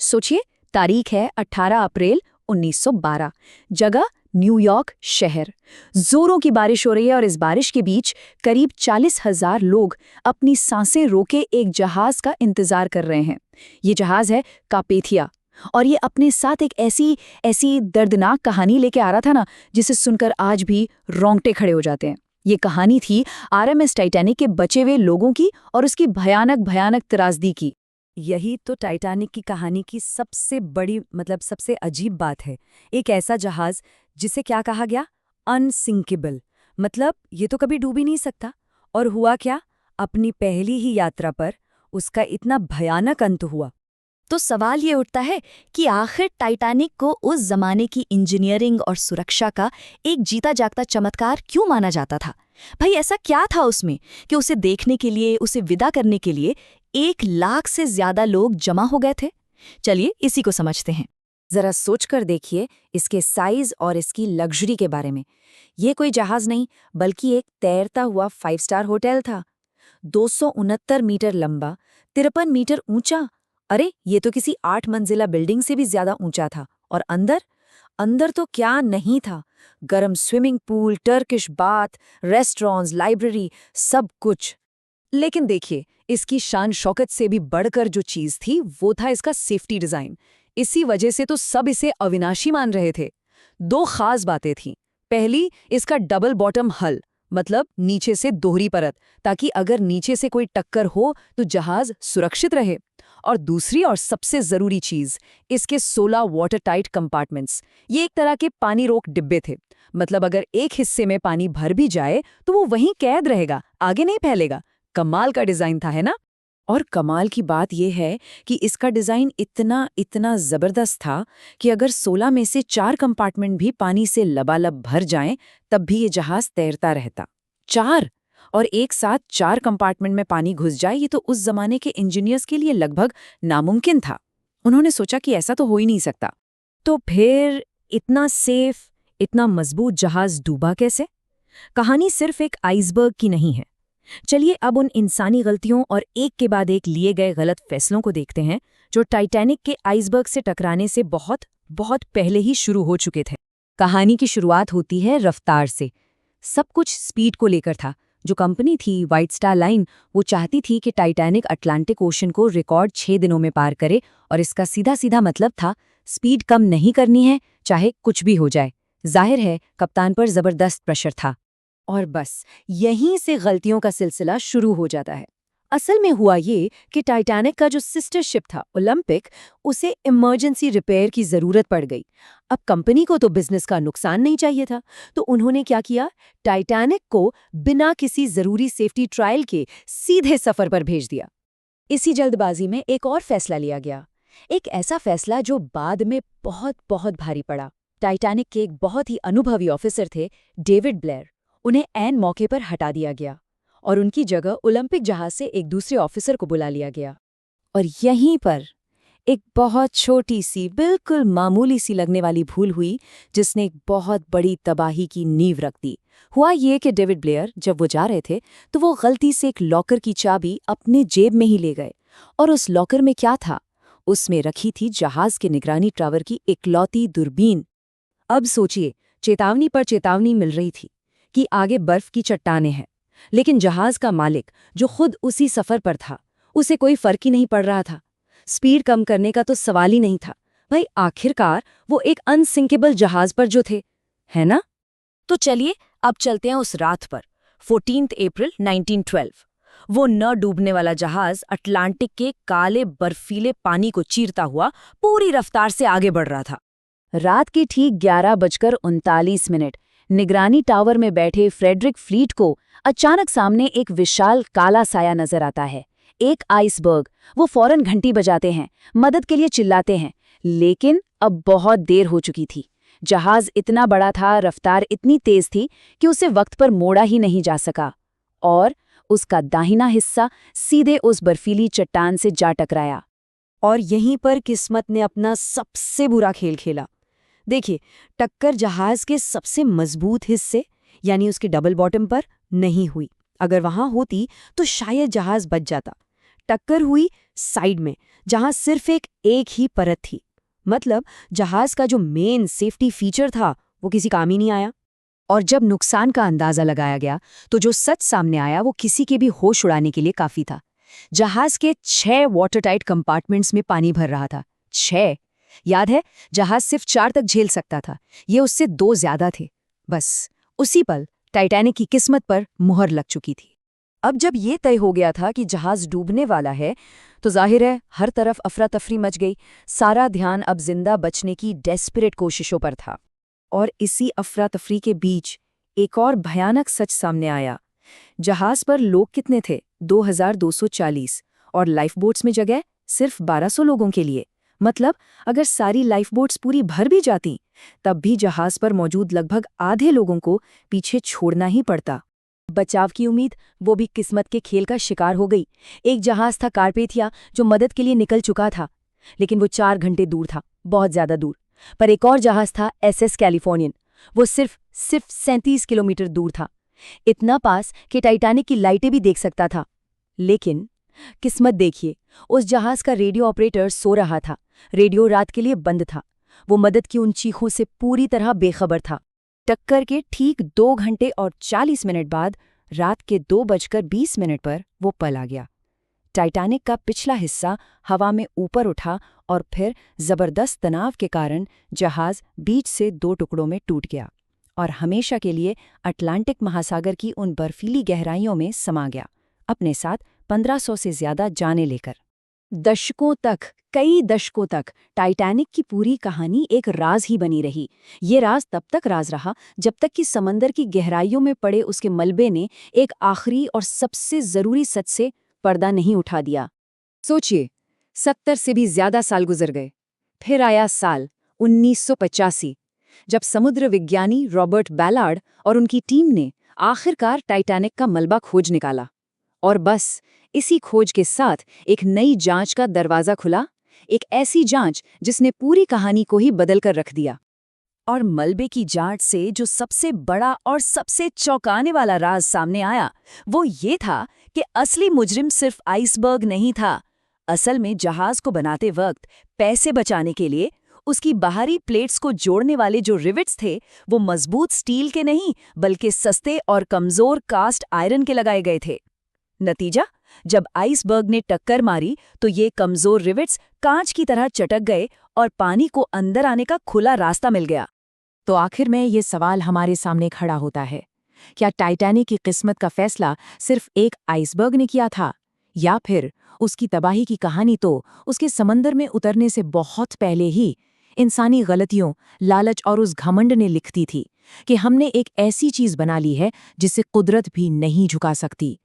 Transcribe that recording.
सोचिए, तारीख है 18 अप्रैल 1912। जगह न्यूयॉर्क शहर। जोरों की बारिश हो रही है और इस बारिश के बीच करीब 40,000 लोग अपनी सांसें रोके एक जहाज का इंतजार कर रहे हैं। ये जहाज है कापेथिया, और ये अपने साथ एक ऐसी ऐसी दर्दनाक कहानी लेके आ रहा था ना, जिसे सुनकर आज भी रोंगटे खड़े हो जाते हैं। ये कहानी थी आरएमएस टाइटैनिक के बचे हुए लोगों की और उसकी भयानक भयानक त्रासदी की। यही तो टाइटैनिक की कहानी की सबसे बड़ी सबसे अजीब बात है। एक ऐसा जहाज जिसे क्या कहा गया, अनसिंकेबल, ये तो कभी डूब ही नहीं सकता। और हुआ क्या, अपनी पहली ही यात्रा पर उसका इतना भयानक अंत हुआ। तो सवाल ये उठता है कि आखिर टाइटैनिक को उस जमाने की इंजीनियरिंग और सुरक्षा का एक जीता जागता चमत्कार क्यों माना जाता था? भाई, ऐसा क्या था उसमें कि उसे देखने के लिए, उसे विदा करने के लिए 1 लाख से ज्यादा लोग जमा हो गए थे? चलिए इसी को समझते हैं। जरा सोचकर देखिए इसके साइज और इसकी लग्जरी के बारे में। ये कोई जहाज नहीं, बल्कि एक तैरता हुआ 5 स्टार होटल था। 269 मीटर लंबा, 53 मीटर ऊंचा। अरे, ये तो किसी 8 मंजिला बिल्डिंग से भी ज्यादा ऊंचा था। और अंदर अंदर तो क्या नहीं था। गर्म swimming pool, Turkish bath, restaurants, library, सब कुछ। लेकिन देखिए, इसकी शान शौकत से भी बढ़कर जो चीज थी वो था इसका सेफ्टी डिजाइन। इसी वजह से तो सब इसे अविनाशी मान रहे थे। 2 खास बातें थीं। पहली, इसका डबल बॉटम हल, मतलब नीचे से दोहरी परत, ताकि अगर नीचे से कोई टक्कर हो तो जहाज सुरक्षित रहे। और दूसरी और सबसे जरूरी चीज, इसके 16 वाटर टाइट कंपार्टमेंट्स। ये एक तरह के पानी रोक डिब्बे थे। मतलब अगर एक हिस्से में पानी भर भी जाए तो वो वहीं कैद रहेगा, आगे नहीं फैलेगा। कमाल का डिजाइन था, है ना? और कमाल की बात यह है कि इसका डिज़ाइन इतना इतना ज़बरदस्त था कि अगर 16 में से 4 कंपार्टमेंट भी पानी से लबालब भर जाएं, तब भी ये जहाज़ तैरता रहता। 4! और एक साथ 4 कंपार्टमेंट में पानी घुस जाए, ये तो उस जमाने के इंजीनियर्स के लिए लगभग नामुमकिन था। उन्होंने सोचा कि ऐसा तो हो ही नहीं सकता। तो फिर इतना सेफ, इतना मजबूत जहाज डूबा कैसे? कहानी सिर्फ एक आइसबर्ग की नहीं है। चलिए अब उन इंसानी गलतियों और एक के बाद एक लिए गए गलत फैसलों को देखते हैं, जो टाइटैनिक के आइसबर्ग से टकराने से बहुत बहुत पहले ही शुरू हो चुके थे। कहानी की शुरुआत होती है रफ्तार से। सब कुछ स्पीड को लेकर था। जो कंपनी थी व्हाइट स्टार लाइन, वो चाहती थी कि टाइटैनिक अटलांटिक ओशन को रिकॉर्ड 6 दिनों में पार करे, और इसका सीधा सीधा मतलब था स्पीड कम नहीं करनी है, चाहे कुछ भी हो जाए। जाहिर है कप्तान पर जबरदस्त प्रेशर था। और बस यहीं से गलतियों का सिलसिला शुरू हो जाता है। असल में हुआ ये कि टाइटैनिक का जो सिस्टर शिप था ओलंपिक, उसे इमरजेंसी रिपेयर की जरूरत पड़ गई। अब कंपनी को तो बिजनेस का नुकसान नहीं चाहिए था, तो उन्होंने क्या किया, टाइटैनिक को बिना किसी जरूरी सेफ्टी ट्रायल के सीधे सफर पर भेज दिया। इसी जल्दबाजी में एक और फैसला लिया गया, एक ऐसा फैसला जो बाद में बहुत बहुत भारी पड़ा। टाइटैनिक के एक बहुत ही अनुभवी ऑफिसर थे, डेविड ब्लेयर। उन्हें ऐन मौके पर हटा दिया गया और उनकी जगह ओलंपिक जहाज से एक दूसरे ऑफिसर को बुला लिया गया। और यहीं पर एक बहुत छोटी सी, बिल्कुल मामूली सी लगने वाली भूल हुई, जिसने एक बहुत बड़ी तबाही की नींव रख दी। हुआ ये कि डेविड ब्लेयर जब वो जा रहे थे तो वो गलती से एक लॉकर की चाबी अपने जेब में ही ले गए। और उस लॉकर में क्या था? उसमें रखी थी जहाज के निगरानी टावर की इकलौती दूरबीन। अब सोचिए, चेतावनी पर चेतावनी मिल रही थी कि आगे बर्फ की चट्टानें हैं, लेकिन जहाज का मालिक जो खुद उसी सफर पर था, उसे कोई फर्क ही नहीं पड़ रहा था। स्पीड कम करने का तो सवाल ही नहीं था। भाई, आखिरकार वो एक अनसिंकेबल जहाज पर जो थे, है ना? तो चलिए अब चलते हैं उस रात पर, 14 अप्रैल 1912। वो न डूबने वाला जहाज अटलांटिक के काले बर्फीले पानी को चीरता हुआ पूरी रफ्तार से आगे बढ़ रहा था। रात के ठीक 11:39 निगरानी टावर में बैठे फ्रेडरिक फ्लीट को अचानक सामने एक विशाल काला साया नजर आता है, एक आइसबर्ग। वो फौरन घंटी बजाते हैं, मदद के लिए चिल्लाते हैं, लेकिन अब बहुत देर हो चुकी थी। जहाज इतना बड़ा था, रफ्तार इतनी तेज थी कि उसे वक्त पर मोड़ा ही नहीं जा सका, और उसका दाहिना हिस्सा सीधे उस बर्फीली चट्टान से जा टकराया। और यहीं पर किस्मत ने अपना सबसे बुरा खेल खेला। देखिए, टक्कर जहाज के सबसे मजबूत हिस्से यानी उसके डबल बॉटम पर नहीं हुई। अगर वहां होती तो शायद जहाज बच जाता। टक्कर हुई साइड में, जहां सिर्फ एक ही परत थी। मतलब जहाज का जो मेन सेफ्टी फीचर था वो किसी काम ही नहीं आया। और जब नुकसान का अंदाजा लगाया गया तो जो सच सामने आया वो किसी के भी होश उड़ाने के लिए काफी था। जहाज के 6 वाटरटाइट कंपार्टमेंट्स में पानी भर रहा था। 6! याद है, जहाज सिर्फ 4 तक झेल सकता था, ये उससे 2 ज्यादा थे। बस उसी पल टाइटैनिक की किस्मत पर मुहर लग चुकी थी। अब जब ये तय हो गया था कि जहाज डूबने वाला है, तो जाहिर है हर तरफ अफरा तफरी मच गई। सारा ध्यान अब जिंदा बचने की डेस्परेट कोशिशों पर था। और इसी अफरा तफरी के बीच एक और भयानक सच सामने आया। जहाज पर लोग कितने थे? 2240, और लाइफबोट्स में जगह सिर्फ 1200 लोगों के लिए। मतलब अगर सारी लाइफबोट्स पूरी भर भी जाती, तब भी जहाज पर मौजूद लगभग आधे लोगों को पीछे छोड़ना ही पड़ता। बचाव की उम्मीद वो भी किस्मत के खेल का शिकार हो गई। एक जहाज था कारपेथिया जो मदद के लिए निकल चुका था, लेकिन वो 4 घंटे दूर था, बहुत ज्यादा दूर। पर एक और जहाज था SS कैलिफोर्नियन, वो सिर्फ 37 किलोमीटर दूर था, इतना पास कि टाइटैनिक की लाइटें भी देख सकता था। लेकिन किस्मत देखिए, उस जहाज का रेडियो ऑपरेटर सो रहा था। रेडियो रात के लिए बंद था। वो मदद की उन चीखों से पूरी तरह बेखबर था। टक्कर के ठीक 2 घंटे और 40 मिनट बाद रात के 2:20 पर वो पल आ गया। टाइटैनिक का पिछला हिस्सा हवा में ऊपर उठा और फिर जबरदस्त तनाव के कारण जहाज बीच से 2 टुकड़ों में टूट गया और हमेशा के लिए अटलांटिक महासागर की उन बर्फीली गहराइयों में समा गया, अपने साथ 1500 से ज्यादा जानें लेकर। कई दशकों तक टाइटैनिक की पूरी कहानी एक राज ही बनी रही। ये राज तब तक राज रहा जब तक कि समंदर की गहराइयों में पड़े उसके मलबे ने एक आखिरी और सबसे जरूरी सच से पर्दा नहीं उठा दिया। सोचिए, 70 से भी ज्यादा साल गुजर गए। फिर आया साल 1985, जब समुद्र विज्ञानी रॉबर्ट बैलार्ड और उनकी टीम ने आखिरकार टाइटैनिक का मलबा खोज निकाला। और बस इसी खोज के साथ एक नई जांच का दरवाजा खुला, एक ऐसी जांच जिसने पूरी कहानी को ही बदल कर रख दिया। और मलबे की जांच से जो सबसे बड़ा और सबसे चौंकाने वाला राज सामने आया, वो ये था कि असली मुजरिम सिर्फ आइसबर्ग नहीं था। असल में जहाज को बनाते वक्त पैसे बचाने के लिए उसकी बाहरी प्लेट्स को जोड़ने वाले जो रिवेट्स थे, वो मजबूत स्टील के नहीं बल्कि सस्ते और कमजोर कास्ट आयरन के लगाए गए थे। नतीजा, जब आइसबर्ग ने टक्कर मारी तो ये कमजोर रिवेट्स कांच की तरह चटक गए और पानी को अंदर आने का खुला रास्ता मिल गया। तो आखिर में ये सवाल हमारे सामने खड़ा होता है, क्या टाइटैनिक की किस्मत का फैसला सिर्फ एक आइसबर्ग ने किया था, या फिर उसकी तबाही की कहानी तो उसके समंदर में उतरने से बहुत पहले ही इंसानी गलतियों, लालच और उस घमंड ने लिखती थी कि हमने एक ऐसी चीज बना ली है जिसे कुदरत भी नहीं झुका सकती।